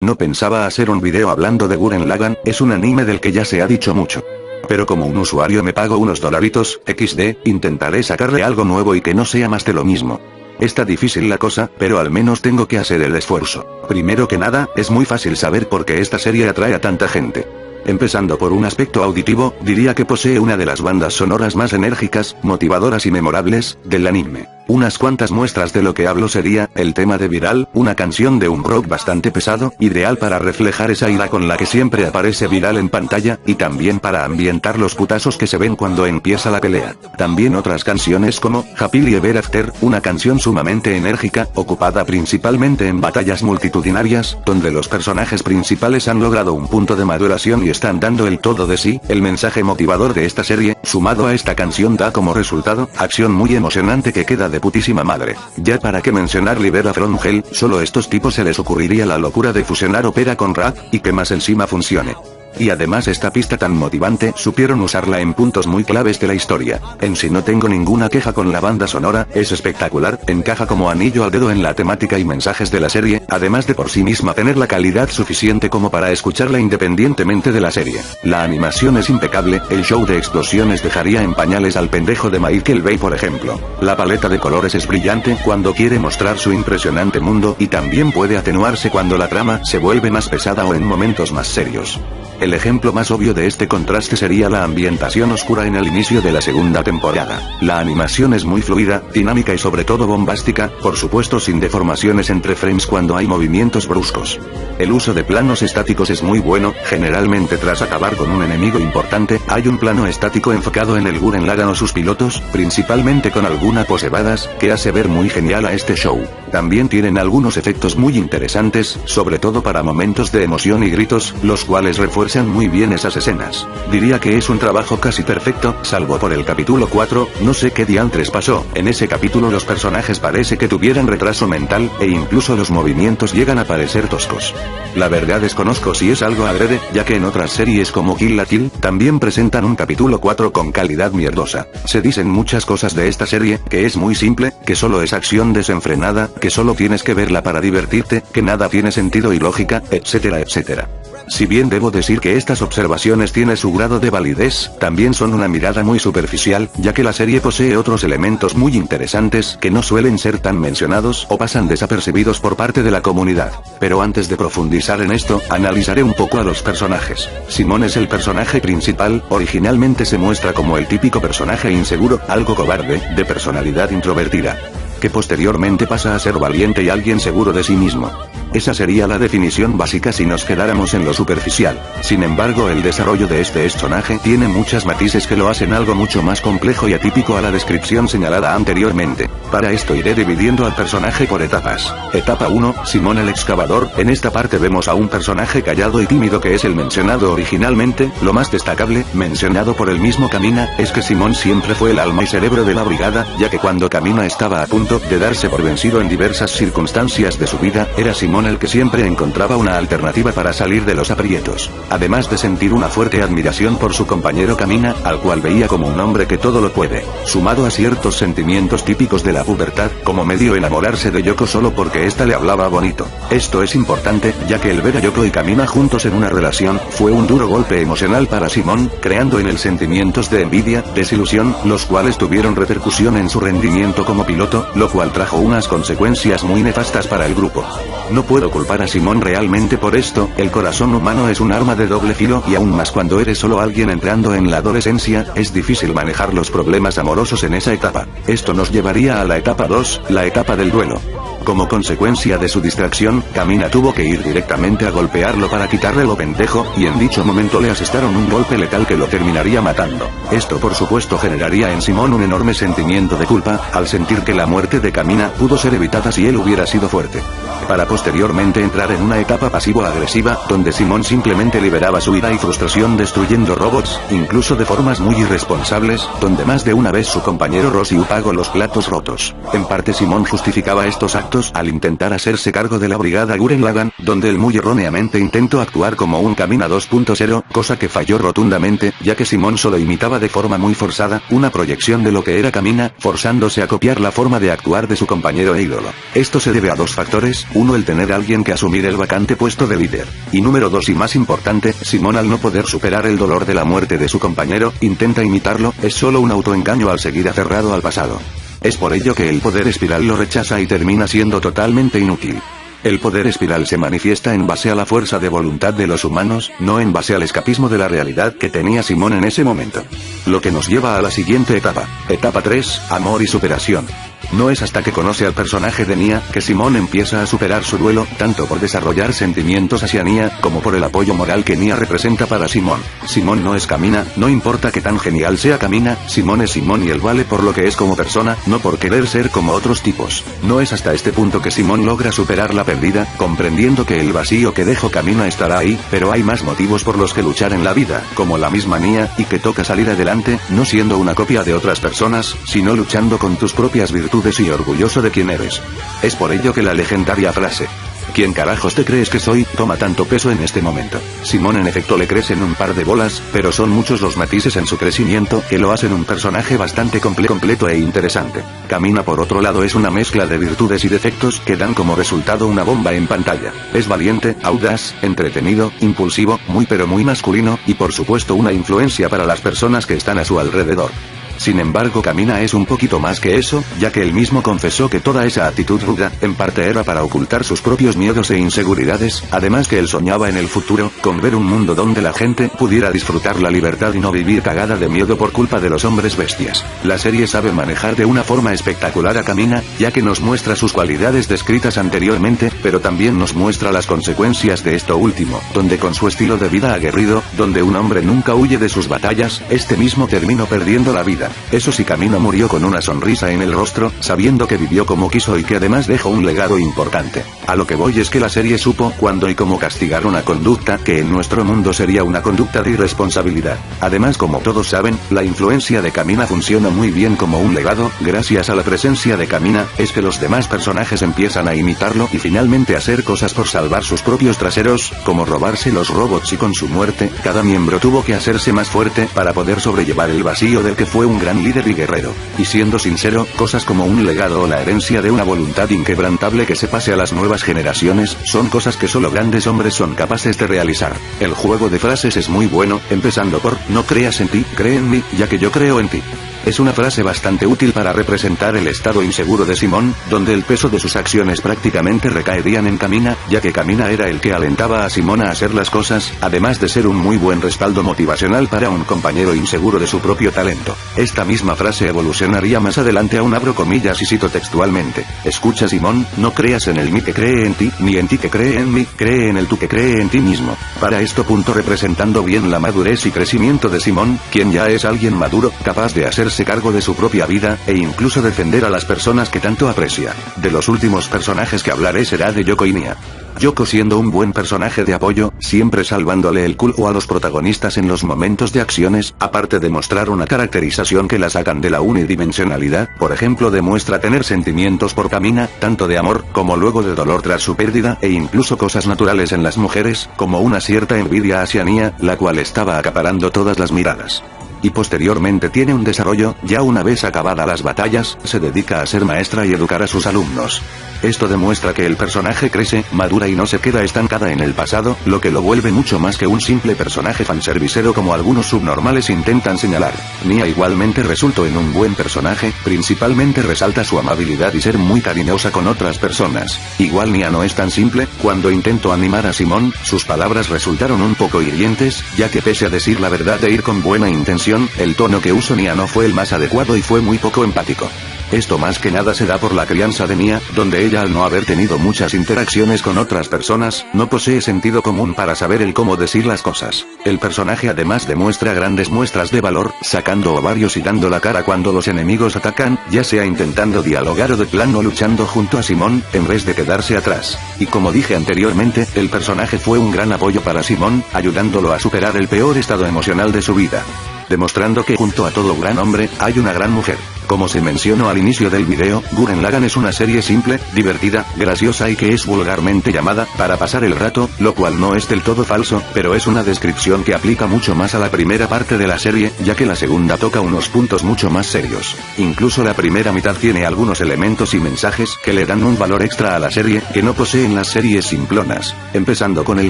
No pensaba hacer un video hablando de Gurren Lagann, es un anime del que ya se ha dicho mucho. Pero como un usuario me pago unos dolaritos, XD, intentaré sacarle algo nuevo y que no sea más de lo mismo. Está difícil la cosa, pero al menos tengo que hacer el esfuerzo. Primero que nada, es muy fácil saber por qué esta serie atrae a tanta gente. Empezando por un aspecto auditivo, diría que posee una de las bandas sonoras más enérgicas, motivadoras y memorables del anime. Unas cuantas muestras de lo que hablo sería, el tema de Viral, una canción de un rock bastante pesado, ideal para reflejar esa ira con la que siempre aparece Viral en pantalla, y también para ambientar los putazos que se ven cuando empieza la pelea. También otras canciones como, Happily Ever After, una canción sumamente enérgica, ocupada principalmente en batallas multitudinarias, donde los personajes principales han logrado un punto de maduración y están dando el todo de sí. El mensaje motivador de esta serie, sumado a esta canción, da como resultado, acción muy emocionante que queda de putísima madre. Ya para qué mencionar Libera From Hell, solo a estos tipos se les ocurriría la locura de fusionar ópera con rap, y que más encima funcione. Y además esta pista tan motivante, supieron usarla en puntos muy claves de la historia. En sí no tengo ninguna queja con la banda sonora, es espectacular, encaja como anillo al dedo en la temática y mensajes de la serie, además de por sí misma tener la calidad suficiente como para escucharla independientemente de la serie. La animación es impecable, el show de explosiones dejaría en pañales al pendejo de Michael Bay por ejemplo. La paleta de colores es brillante cuando quiere mostrar su impresionante mundo y también puede atenuarse cuando la trama se vuelve más pesada o en momentos más serios. El ejemplo más obvio de este contraste sería la ambientación oscura en el inicio de la segunda temporada. La animación es muy fluida, dinámica y sobre todo bombástica, por supuesto sin deformaciones entre frames cuando hay movimientos bruscos. El uso de planos estáticos es muy bueno, generalmente tras acabar con un enemigo importante, hay un plano estático enfocado en el Gurren Lagann o sus pilotos, principalmente con alguna pose badass, que hace ver muy genial a este show. También tienen algunos efectos muy interesantes, sobre todo para momentos de emoción y gritos, los cuales refuerzan muy bien esas escenas. Diría que es un trabajo casi perfecto, salvo por el capítulo 4, no sé qué diantres pasó, en ese capítulo los personajes parece que tuvieran retraso mental, e incluso los movimientos llegan a parecer toscos. La verdad desconozco si es algo adrede, ya que en otras series como Kill la Kill, también presentan un capítulo 4 con calidad mierdosa. Se dicen muchas cosas de esta serie, que es muy simple, que solo es acción desenfrenada, que solo tienes que verla para divertirte, que nada tiene sentido y lógica, etcétera etcétera. Si bien debo decir que estas observaciones tienen su grado de validez, también son una mirada muy superficial, ya que la serie posee otros elementos muy interesantes que no suelen ser tan mencionados o pasan desapercibidos por parte de la comunidad. Pero antes de profundizar en esto, analizaré un poco a los personajes. Simón es el personaje principal, originalmente se muestra como el típico personaje inseguro, algo cobarde, de personalidad introvertida, que posteriormente pasa a ser valiente y alguien seguro de sí mismo. Esa sería la definición básica si nos quedáramos en lo superficial. Sin embargo, el desarrollo de este personaje tiene muchos matices que lo hacen algo mucho más complejo y atípico a la descripción señalada anteriormente. Para esto iré dividiendo al personaje por etapas. Etapa 1, Simón el excavador. En esta parte vemos a un personaje callado y tímido que es el mencionado originalmente. Lo más destacable, mencionado por el mismo Kamina, es que Simón siempre fue el alma y cerebro de la brigada, ya que cuando Kamina estaba a punto de darse por vencido en diversas circunstancias de su vida, era Simón el que siempre encontraba una alternativa para salir de los aprietos. Además de sentir una fuerte admiración por su compañero Kamina, al cual veía como un hombre que todo lo puede, sumado a ciertos sentimientos típicos de la pubertad, como medio enamorarse de Yoko solo porque ésta le hablaba bonito. Esto es importante, ya que el ver a Yoko y Kamina juntos en una relación, fue un duro golpe emocional para Simón, creando en él sentimientos de envidia, desilusión, los cuales tuvieron repercusión en su rendimiento como piloto, lo cual trajo unas consecuencias muy nefastas para el grupo. No puedo culpar a Simón realmente por esto, el corazón humano es un arma de doble filo y aún más cuando eres solo alguien entrando en la adolescencia, es difícil manejar los problemas amorosos en esa etapa. Esto nos llevaría a la etapa 2, la etapa del duelo. Como consecuencia de su distracción, Kamina tuvo que ir directamente a golpearlo para quitarle lo pendejo, y en dicho momento le asestaron un golpe letal que lo terminaría matando. Esto por supuesto generaría en Simón un enorme sentimiento de culpa, al sentir que la muerte de Kamina pudo ser evitada si él hubiera sido fuerte. Para posteriormente entrar en una etapa pasivo-agresiva, donde Simón simplemente liberaba su ira y frustración destruyendo robots, incluso de formas muy irresponsables, donde más de una vez su compañero Rosyu pagó los platos rotos. En parte Simón justificaba estos actos al intentar hacerse cargo de la brigada Gurren Lagann, donde él muy erróneamente intentó actuar como un Kamina 2.0, cosa que falló rotundamente, ya que Simón solo imitaba de forma muy forzada, una proyección de lo que era Kamina, forzándose a copiar la forma de actuar de su compañero e ídolo. Esto se debe a dos factores, 1. El tener a alguien que asumir el vacante puesto de líder. Y número 2 y más importante, Simón al no poder superar el dolor de la muerte de su compañero, intenta imitarlo, es solo un autoengaño al seguir aferrado al pasado. Es por ello que el poder espiral lo rechaza y termina siendo totalmente inútil. El poder espiral se manifiesta en base a la fuerza de voluntad de los humanos, no en base al escapismo de la realidad que tenía Simón en ese momento. Lo que nos lleva a la siguiente etapa. Etapa 3, amor y superación. No es hasta que conoce al personaje de Nia, que Simón empieza a superar su duelo, tanto por desarrollar sentimientos hacia Nia, como por el apoyo moral que Nia representa para Simón. Simón no es Camina, no importa que tan genial sea Camina, Simón es Simón y él vale por lo que es como persona, no por querer ser como otros tipos. No es hasta este punto que Simón logra superar la pérdida, comprendiendo que el vacío que dejó Camina estará ahí, pero hay más motivos por los que luchar en la vida, como la misma Nia, y que toca salir adelante, no siendo una copia de otras personas, sino luchando con tus propias virtudes y orgulloso de quién eres. Es por ello que la legendaria frase ¿quién carajos te crees que soy?, toma tanto peso en este momento. Simón en efecto le crecen un par de bolas, pero son muchos los matices en su crecimiento que lo hacen un personaje bastante completo e interesante. Camina por otro lado es una mezcla de virtudes y defectos que dan como resultado una bomba en pantalla. Es valiente, audaz, entretenido, impulsivo, muy pero muy masculino, y por supuesto una influencia para las personas que están a su alrededor. Sin embargo, Camina es un poquito más que eso, ya que él mismo confesó que toda esa actitud ruda, en parte era para ocultar sus propios miedos e inseguridades, además que él soñaba en el futuro, con ver un mundo donde la gente pudiera disfrutar la libertad y no vivir cagada de miedo por culpa de los hombres bestias. La serie sabe manejar de una forma espectacular a Camina, ya que nos muestra sus cualidades descritas anteriormente, pero también nos muestra las consecuencias de esto último, donde con su estilo de vida aguerrido, donde un hombre nunca huye de sus batallas, este mismo terminó perdiendo la vida. Eso sí, Camina murió con una sonrisa en el rostro, sabiendo que vivió como quiso y que además dejó un legado importante. A lo que voy es que la serie supo cuándo y cómo castigar una conducta que en nuestro mundo sería una conducta de irresponsabilidad. Además, como todos saben, la influencia de Camina funciona muy bien como un legado. Gracias a la presencia de Camina, es que los demás personajes empiezan a imitarlo y finalmente a hacer cosas por salvar sus propios traseros, como robarse los robots, y con su muerte, cada miembro tuvo que hacerse más fuerte para poder sobrellevar el vacío del que fue un gran líder y guerrero. Y siendo sincero, cosas como un legado o la herencia de una voluntad inquebrantable que se pase a las nuevas generaciones, son cosas que solo grandes hombres son capaces de realizar. El juego de frases es muy bueno, empezando por, no creas en ti, cree en mí, ya que yo creo en ti. Es una frase bastante útil para representar el estado inseguro de Simón, donde el peso de sus acciones prácticamente recaerían en Camina, ya que Camina era el que alentaba a Simón a hacer las cosas, además de ser un muy buen respaldo motivacional para un compañero inseguro de su propio talento. Esta misma frase evolucionaría más adelante a un abro comillas y cito textualmente: escucha Simón, no creas en el mí que cree en ti, ni en ti que cree en mí, cree en el tú que cree en ti mismo. Para esto punto representando bien la madurez y crecimiento de Simón, quien ya es alguien maduro, capaz de hacerse cargo de su propia vida, e incluso defender a las personas que tanto aprecia. De los últimos personajes que hablaré será de Yoko y Nia. Yoko siendo un buen personaje de apoyo, siempre salvándole el culo a los protagonistas en los momentos de acciones, aparte de mostrar una caracterización que la sacan de la unidimensionalidad, por ejemplo demuestra tener sentimientos por Camina, tanto de amor, como luego de dolor tras su pérdida, e incluso cosas naturales en las mujeres, como una cierta envidia hacia Nia, la cual estaba acaparando todas las miradas. Y posteriormente tiene un desarrollo, ya una vez acabadas las batallas, se dedica a ser maestra y educar a sus alumnos. Esto demuestra que el personaje crece, madura y no se queda estancada en el pasado, lo que lo vuelve mucho más que un simple personaje fanservicero como algunos subnormales intentan señalar. Nia igualmente resultó en un buen personaje, principalmente resalta su amabilidad y ser muy cariñosa con otras personas. Igual Nia no es tan simple, cuando intentó animar a Simón, sus palabras resultaron un poco hirientes, ya que pese a decir la verdad e ir con buena intención, el tono que usó Nia no fue el más adecuado y fue muy poco empático. Esto más que nada se da por la crianza de Nia, donde ella al no haber tenido muchas interacciones con otras personas, no posee sentido común para saber el cómo decir las cosas. El personaje además demuestra grandes muestras de valor, sacando ovarios y dando la cara cuando los enemigos atacan, ya sea intentando dialogar o de plano luchando junto a Simón, en vez de quedarse atrás. Y como dije anteriormente, el personaje fue un gran apoyo para Simón, ayudándolo a superar el peor estado emocional de su vida. Demostrando que junto a todo gran hombre, hay una gran mujer. Como se mencionó al inicio del video, Gurren Lagann es una serie simple, divertida, graciosa y que es vulgarmente llamada, para pasar el rato, lo cual no es del todo falso, pero es una descripción que aplica mucho más a la primera parte de la serie, ya que la segunda toca unos puntos mucho más serios. Incluso la primera mitad tiene algunos elementos y mensajes que le dan un valor extra a la serie, que no poseen las series simplonas. Empezando con el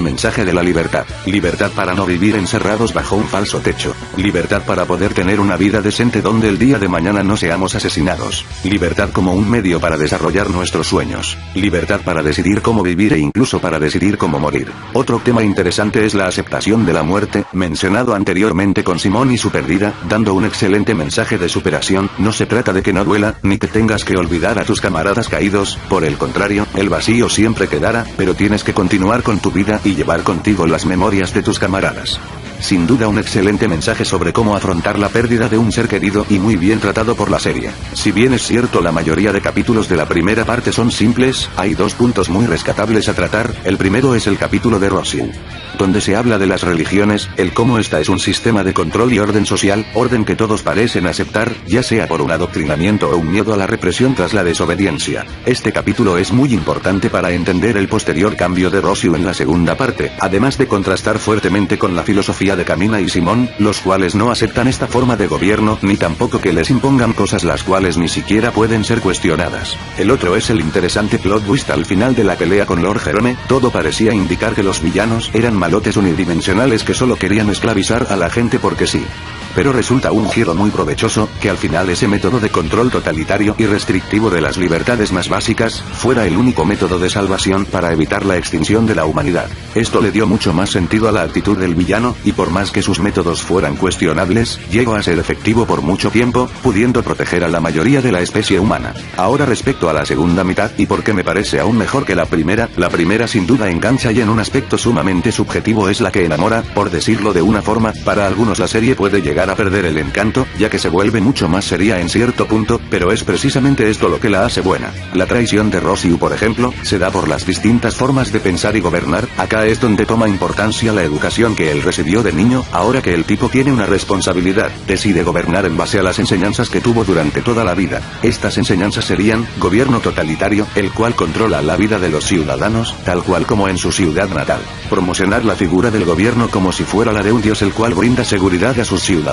mensaje de la libertad. Libertad para no vivir encerrados bajo un falso techo. Libertad para poder tener una vida decente donde el día de mañana no seamos asesinados. Libertad como un medio para desarrollar nuestros sueños. Libertad para decidir cómo vivir e incluso para decidir cómo morir. Otro tema interesante es la aceptación de la muerte, mencionado anteriormente con Simón y su pérdida, dando un excelente mensaje de superación. No se trata de que no duela, ni que tengas que olvidar a tus camaradas caídos, por el contrario, el vacío siempre quedará, pero tienes que continuar con tu vida y llevar contigo las memorias de tus camaradas. Sin duda un excelente mensaje sobre cómo afrontar la pérdida de un ser querido y muy bien tratado por la serie. Si bien es cierto la mayoría de capítulos de la primera parte son simples, hay dos puntos muy rescatables a tratar. El primero es el capítulo de Rossio, donde se habla de las religiones, el cómo esta es un sistema de control y orden social, orden que todos parecen aceptar, ya sea por un adoctrinamiento o un miedo a la represión tras la desobediencia. Este capítulo es muy importante para entender el posterior cambio de Rossio en la segunda parte, además de contrastar fuertemente con la filosofía de Camina y Simón, los cuales no aceptan esta forma de gobierno, ni tampoco que les impongan cosas las cuales ni siquiera pueden ser cuestionadas. El otro es el interesante plot twist al final de la pelea con Lord Jerome. Todo parecía indicar que los villanos eran malotes unidimensionales que solo querían esclavizar a la gente porque sí. Pero resulta un giro muy provechoso, que al final ese método de control totalitario y restrictivo de las libertades más básicas, fuera el único método de salvación para evitar la extinción de la humanidad. Esto le dio mucho más sentido a la actitud del villano, y por más que sus métodos fueran cuestionables, llegó a ser efectivo por mucho tiempo, pudiendo proteger a la mayoría de la especie humana. Ahora respecto a la segunda mitad, y porque me parece aún mejor que la primera sin duda engancha y en un aspecto sumamente subjetivo es la que enamora, por decirlo de una forma. Para algunos la serie puede llegar a perder el encanto, ya que se vuelve mucho más seria en cierto punto, pero es precisamente esto lo que la hace buena. La traición de Rossio, por ejemplo, se da por las distintas formas de pensar y gobernar. Acá es donde toma importancia la educación que él recibió de niño. Ahora que el tipo tiene una responsabilidad, decide gobernar en base a las enseñanzas que tuvo durante toda la vida. Estas enseñanzas serían, gobierno totalitario, el cual controla la vida de los ciudadanos, tal cual como en su ciudad natal. Promocionar la figura del gobierno como si fuera la de un dios el cual brinda seguridad a sus ciudadanos.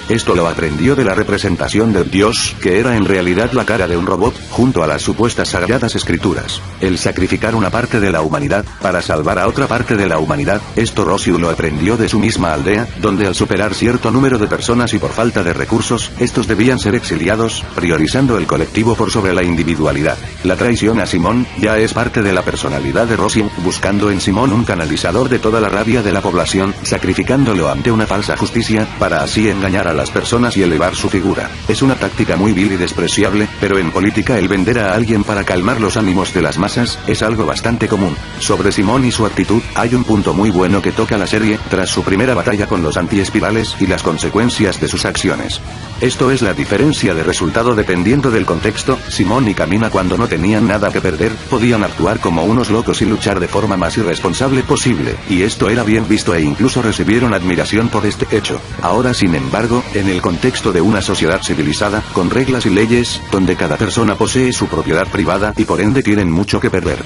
Esto lo aprendió de la representación del dios, que era en realidad la cara de un robot, junto a las supuestas sagradas escrituras. El sacrificar una parte de la humanidad, para salvar a otra parte de la humanidad, esto Rossio lo aprendió de su misma aldea, donde al superar cierto número de personas y por falta de recursos, estos debían ser exiliados, priorizando el colectivo por sobre la individualidad. La traición a Simón, ya es parte de la personalidad de Rossio, buscando en Simón un canalizador de toda la rabia de la población, sacrificándolo ante una falsa justicia, para así engañar a las personas y elevar su figura. Es una táctica muy vil y despreciable, pero en política el vender a alguien para calmar los ánimos de las masas, es algo bastante común. Sobre Simón y su actitud, hay un punto muy bueno que toca la serie, tras su primera batalla con los antiespirales y las consecuencias de sus acciones. Esto es la diferencia de resultado dependiendo del contexto. Simón y Camina, cuando no tenían nada que perder, podían actuar como unos locos y luchar de forma más irresponsable posible, y esto era bien visto e incluso recibieron admiración por este hecho. Ahora sin embargo, en el contexto de una sociedad civilizada, con reglas y leyes, donde cada persona posee su propiedad privada y por ende tienen mucho que perder.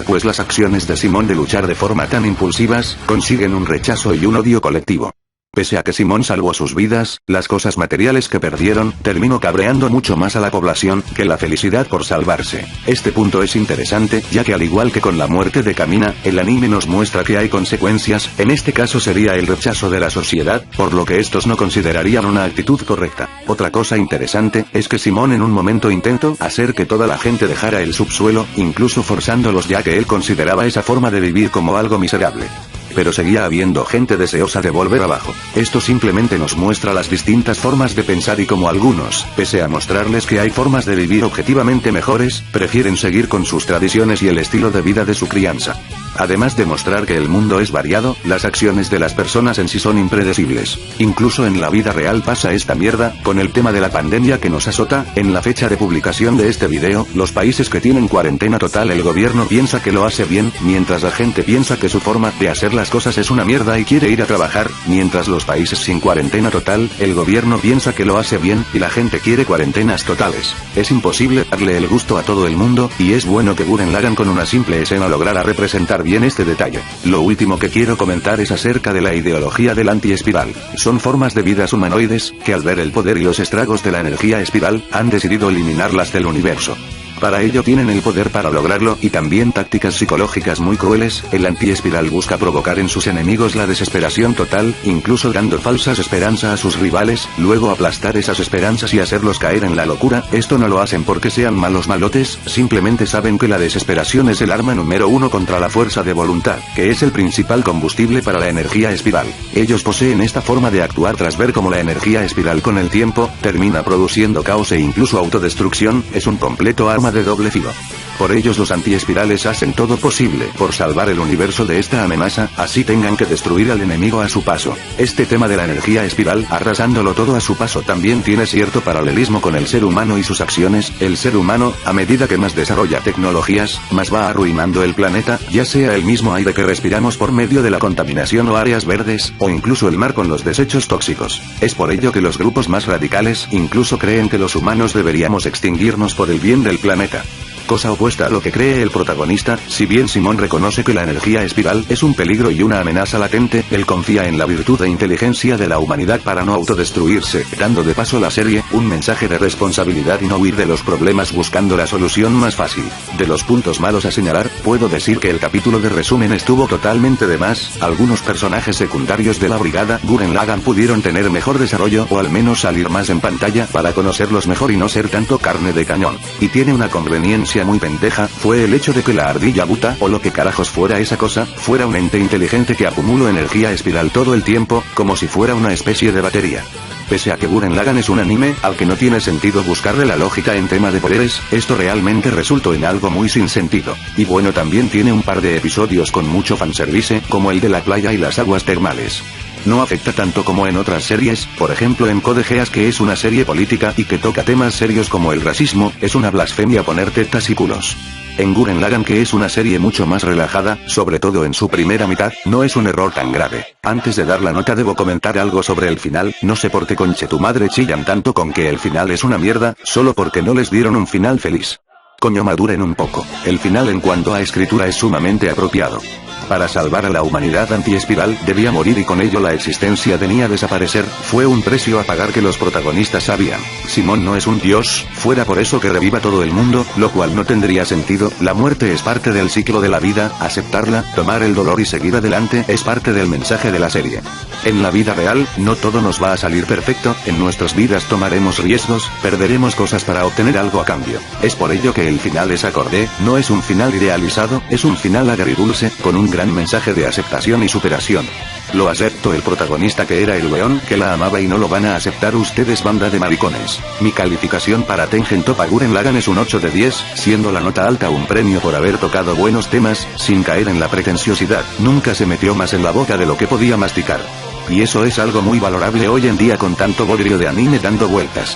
Pues las acciones de Simón de luchar de forma tan impulsivas, consiguen un rechazo y un odio colectivo. Pese a que Simón salvó sus vidas, las cosas materiales que perdieron, terminó cabreando mucho más a la población, que la felicidad por salvarse. Este punto es interesante, ya que al igual que con la muerte de Camina, el anime nos muestra que hay consecuencias. En este caso sería el rechazo de la sociedad, por lo que estos no considerarían una actitud correcta. Otra cosa interesante, es que Simón en un momento intentó hacer que toda la gente dejara el subsuelo, incluso forzándolos, ya que él consideraba esa forma de vivir como algo miserable. Pero seguía habiendo gente deseosa de volver abajo. Esto simplemente nos muestra las distintas formas de pensar y como algunos, pese a mostrarles que hay formas de vivir objetivamente mejores, prefieren seguir con sus tradiciones y el estilo de vida de su crianza. Además de mostrar que el mundo es variado, las acciones de las personas en sí son impredecibles. Incluso en la vida real pasa esta mierda, con el tema de la pandemia que nos azota. En la fecha de publicación de este video, los países que tienen cuarentena total, el gobierno piensa que lo hace bien, mientras la gente piensa que su forma de hacer las cosas es una mierda y quiere ir a trabajar, mientras los países sin cuarentena total, el gobierno piensa que lo hace bien, y la gente quiere cuarentenas totales. Es imposible darle el gusto a todo el mundo, y es bueno que Gurren Lagann con una simple escena lograra representar bien este detalle. Lo último que quiero comentar es acerca de la ideología del anti-espiral. Son formas de vidas humanoides, que al ver el poder y los estragos de la energía espiral, han decidido eliminarlas del universo. Para ello tienen el poder para lograrlo, y también tácticas psicológicas muy crueles. El anti-espiral busca provocar en sus enemigos la desesperación total, incluso dando falsas esperanzas a sus rivales, luego aplastar esas esperanzas y hacerlos caer en la locura. Esto no lo hacen porque sean malos malotes, simplemente saben que la desesperación es el arma número uno contra la fuerza de voluntad, que es el principal combustible para la energía espiral. Ellos poseen esta forma de actuar tras ver cómo la energía espiral con el tiempo, termina produciendo caos e incluso autodestrucción. Es un completo arma de doble filo. Por ellos los antiespirales hacen todo posible por salvar el universo de esta amenaza, así tengan que destruir al enemigo a su paso. Este tema de la energía espiral, arrasándolo todo a su paso, también tiene cierto paralelismo con el ser humano y sus acciones. El ser humano, a medida que más desarrolla tecnologías, más va arruinando el planeta, ya sea el mismo aire que respiramos por medio de la contaminación o áreas verdes, o incluso el mar con los desechos tóxicos. Es por ello que los grupos más radicales incluso creen que los humanos deberíamos extinguirnos por el bien del planeta. Cosa opuesta a lo que cree el protagonista. Si bien Simón reconoce que la energía espiral es un peligro y una amenaza latente, él confía en la virtud e inteligencia de la humanidad para no autodestruirse, dando de paso a la serie un mensaje de responsabilidad y no huir de los problemas buscando la solución más fácil. De los puntos malos a señalar, puedo decir que el capítulo de resumen estuvo totalmente de más. Algunos personajes secundarios de la brigada Gurren Lagann pudieron tener mejor desarrollo o al menos salir más en pantalla para conocerlos mejor y no ser tanto carne de cañón. Y tiene una conveniencia muy pendeja, fue el hecho de que la ardilla Buta, o lo que carajos fuera esa cosa, fuera un ente inteligente que acumuló energía espiral todo el tiempo, como si fuera una especie de batería. Pese a que Gurren Lagann es un anime al que no tiene sentido buscarle la lógica en tema de poderes, esto realmente resultó en algo muy sin sentido. Y bueno, también tiene un par de episodios con mucho fanservice, como el de la playa y las aguas termales. No afecta tanto como en otras series, por ejemplo en Code Geass, que es una serie política y que toca temas serios como el racismo. Es una blasfemia poner tetas y culos. En Gurren Lagann, que es una serie mucho más relajada, sobre todo en su primera mitad, no es un error tan grave. Antes de dar la nota debo comentar algo sobre el final. No sé por qué conche tu madre chillan tanto con que el final es una mierda, solo porque no les dieron un final feliz. Coño, maduren un poco. El final en cuanto a escritura es sumamente apropiado. Para salvar a la humanidad antiespiral, debía morir y con ello la existencia tenía desaparecer. Fue un precio a pagar que los protagonistas sabían. Simón no es un dios, fuera por eso que reviva todo el mundo, lo cual no tendría sentido. La muerte es parte del ciclo de la vida, aceptarla, tomar el dolor y seguir adelante es parte del mensaje de la serie. En la vida real, no todo nos va a salir perfecto, en nuestras vidas tomaremos riesgos, perderemos cosas para obtener algo a cambio. Es por ello que el final es acorde, no es un final idealizado, es un final agridulce, con un gran mensaje de aceptación y superación. Lo aceptó el protagonista, que era el weón, que la amaba, y no lo van a aceptar ustedes, banda de maricones. Mi calificación para Tengen Toppa Gurren Lagann es un 8 de 10, siendo la nota alta un premio por haber tocado buenos temas, sin caer en la pretenciosidad. Nunca se metió más en la boca de lo que podía masticar. Y eso es algo muy valorable hoy en día con tanto bodrio de anime dando vueltas.